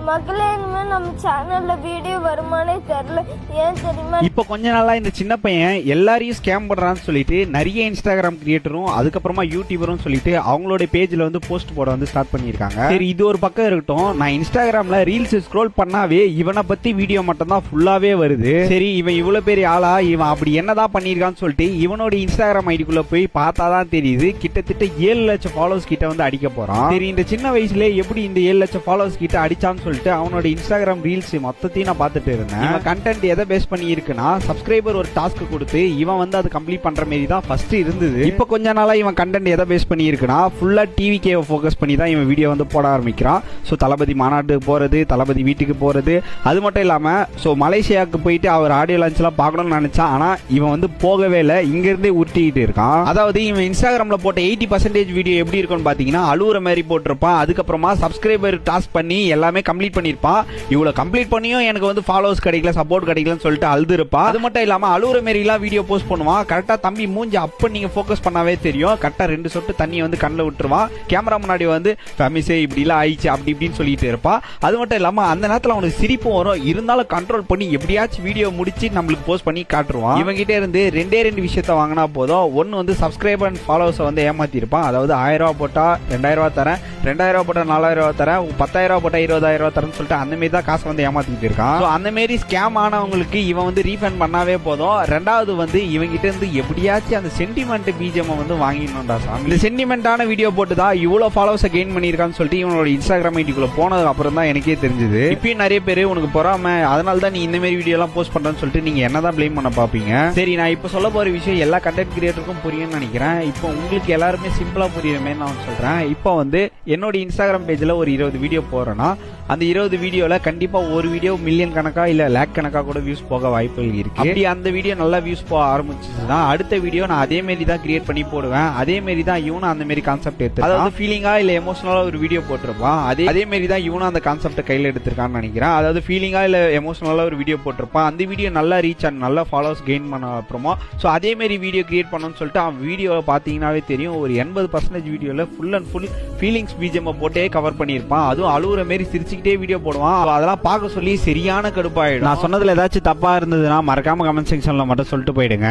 மக்களே இனிமே நம்ம சேனல்ல வீடியோ வருமானே தெரியல. ஏன் தெரியுமா? இப்ப கொஞ்ச நாளா இந்த சின்ன பையன் எல்லாரையும் ஸ்கேம் பண்றான்னு சொல்லிட்டு நிறைய இன்ஸ்டாகிராம் கிரியேட்டரும் அதுக்கப்புறமா யூடியூபரும் சொல்லிட்டு அவங்களோட பேஜ்ல வந்து போஸ்ட் போட வந்து ஸ்டார்ட் பண்ணிருக்காங்க. சரி, இது ஒரு பக்கம் இருக்கட்டும். நான் இன்ஸ்டாகிராம்ல ரீல்ஸ் ஸ்க்ரோல் பண்ணாவே இவனை பத்தி வீடியோ மட்டும் தான் ஃபுல்லாவே வருது. சரி, இவன் இவ்வளவு பெரிய ஆளா, இவன் அப்படி என்னதான் பண்ணிருக்கான்னு சொல்லிட்டு இவனோட இன்ஸ்டாகிராம் ஐடிக்குள்ள போய் பார்த்தாதான் தெரியுது கிட்டத்தட்ட 7 லட்சம் ஃபாலோவர்ஸ் கிட்ட வந்து அடிக்க போறான். சரி, இந்த சின்ன வயசுல எப்படி இந்த 7 லட்சம் ஃபாலோவர்ஸ் கிட்ட அடிச்சான்னு சொல்லிட்டு அவனோட இன்ஸ்டாகிராம் ரீல்ஸ் மொத்தத்தையும் நான் பார்த்துட்டு இருந்தேன். இவன் கண்டென்ட் எதை பேஸ் பண்ணி இருக்குன்னா, சப்ஸ்கிரைபர் ஒரு டாஸ்க் கொடுத்து இவன் வந்து அது கம்ப்ளீட் பண்ற மாதிரி தான் ஃபர்ஸ்ட் இருந்தது. இப்போ கொஞ்ச நாளா இவன் கண்டென்ட் எதை பேஸ் பண்ணி இருக்குன்னா, ஃபுல்லா டிவிக்கே ஃபோக்கஸ் பண்ணி தான் இவன் வீடியோ வந்து போட ஆரம்பிக்கிறான். ஸோ தளபதி மாநாட்டுக்கு போறது, தளபதி வீட்டுக்கு போறது, அது மட்டும் இல்லாம ஸோ மலேசியாவுக்கு போயிட்டு அவர் ஆடியோ லான்ச் எல்லாம் பார்க்கணும்னு நினைச்சான். ஆனா இவன் வந்து போகவே இல்லை, இங்க இருந்தே உருட்டிக்கிட்டு இருக்கான். அதாவது இவன் இன்ஸ்டாகிராம்ல போட்ட 80% வீடியோ எப்படி இருக்கும்னு பாத்தீங்கன்னா, அழுவுற மாதிரி போட்டிருப்பான். அதுக்கப்புறமா சப்ஸ்கிரைபர் டாஸ்க் பண்ணி எல்லாமே கம்ப்ளீட் பண்ணிருப்பான். இவ்வளவு கம்ப்ளீட் பண்ணியும் எனக்கு வந்து ஃபாலோவர்ஸ் கிடைக்கல, சப்போர்ட் கிடைக்கலன்னு சொல்லிட்டு அழுது இருப்பான். அது மட்டும் இல்லாம அழுவுற மாதிரி எல்லாம் வீடியோ போஸ்ட் பண்ணுவான். கரெக்டா தம்பி மூஞ்சி அப்ப நீங்க போக்கஸ் பண்ணாவே தெரியும். கரெக்டா 2 சொட்டு தண்ணியை வந்து கண்ணில் விட்டுருவான். கேமரா முன்னாடி வந்து ஃபேமிஸே இப்படி எல்லாம் ஆயிடுச்சு அப்படி இப்படின்னு சொல்லிட்டு இருப்பான். அது மட்டும் இல்லாம அந்த நேரத்தில் அவனுக்கு சிரிப்பு வரும். இருந்தாலும் கண்ட்ரோல் பண்ணி எப்படியாச்சும் வீடியோ முடிச்சு நம்மளுக்கு போஸ்ட் பண்ணி காட்டுருவான். இவங்க கிட்ட இருந்து 2 விஷயத்த வாங்கினா போதும். ஒன்னு வந்து சப்ஸ்கிரைபர் அண்ட் ஃபாலோவர்ஸ் வந்து ஏமாத்தி இருப்பான். அதாவது 1000 ரூபாய் போட்டா 2000 ரூபாய் தரேன், 2000 ரூபாய் போட்டா 4000 ரூபாய் தரேன், 10000 ரூபாய் போட்டா 20000 ரூபாய் தரேன்னு சொல்லிட்டு அந்த மாதிரி தான் காசு வந்து ஏமாத்திட்டு இருக்கான். அந்த மாதிரி ஸ்கேம் ஆனவங்களுக்கு இவன் வந்து ரீஃபண்ட் பண்ணாவே போதும். ரெண்டாவது வந்து இவங்கிட்ட இருந்து எப்படியாச்சும் அந்த சென்டிமெண்ட் பிஜிஎம் வந்து வாங்கிடணும்டா சாமி. இந்த சென்டிமெண்டான வீடியோ போட்டு தான் இவ்வளவு ஃபாலோவர்ஸ் கெயின் பண்ணிருக்கான்னு சொல்லிட்டு இவனோட இன்ஸ்டாகிராம் ஐடிக்குள்ள போனதுக்கு அப்புறம் தான் எனக்கே தெரிஞ்சது. இப்பயும் நிறைய பேர் உனக்கு பொறாம, அதனால தான் நீ இந்த மாதிரி வீடியோ எல்லாம் போஸ்ட் பண்றேன்னு சொல்லிட்டு நீங்க என்னதான் பிளேம் பண்ண பாப்பீங்க. சரி, நான் இப்ப சொல்ல போற விஷயம் எல்லா கண்டென்ட் கிரியேட்டருக்கும் புரியும்னு நினைக்கிறேன். இப்போ உங்களுக்கு எல்லாருமே சிம்பிளா புரியுற மாதிரி நான் சொல்றேன். இப்போ வந்து என்னோட இன்ஸ்டாகிராம் பேஜ்ல ஒரு 20 வீடியோ போறேன்னா, அந்த 20 வீடியோல கண்டிப்பா ஒரு வீடியோ மில்லியன் கணக்கா இல்ல லேக் கணக்கா கூட வியூஸ் போக வாய்ப்புகள் இருக்கு. அப்படி அந்த வீடியோ நல்லா வியூஸ் போக ஆரம்பிச்சுன்னா அடுத்த வீடியோ நான் அதே மாதிரி தான் கிரியேட் பண்ணி போடுவேன். அதே மாதிரி தான் இவனும் அந்த மாதிரி கான்செப்ட் எடுத்து, அதாவது ஃபீலிங்கா இல்ல எமோஷனலா ஒரு வீடியோ போட்டிருப்பான். அதே மாதிரி தான் இவனும் அந்த கான்செப்ட் கையில எடுத்திருக்கான்னு நினைக்கிறேன். அதாவது ஃபீலிங்கா இல்ல எமோஷனலா ஒரு வீடியோ போட்டிருப்பான். அந்த வீடியோ நல்லா ரீச் ஆன நல்லா ஃபாலோவர்ஸ் கெயின் பண்ண அப்புறமா ஸோ அதே மாதிரி வீடியோ கிரியேட் பண்ணணும்னு சொல்லிட்டு அவன் வீடியோவை பார்த்தீங்கன்னாவே தெரியும். ஒரு 80% வீடியோல full and full feelings BGM போட்டே கவர் பண்ணியிருப்பான். அதுவும் அழுவுற மாதிரி சிரிச்சுக்கிட்டே வீடியோ போடுவான். அதெல்லாம் பார்க்க சொல்லி சரியான கடுப்பாயிடும். நான் சொன்னதுல ஏதாச்சும் தப்பா இருந்ததுன்னா மறக்காம கமெண்ட் செக்ஷன்ல மட்டும் சொல்லிட்டு போயிடுங்க.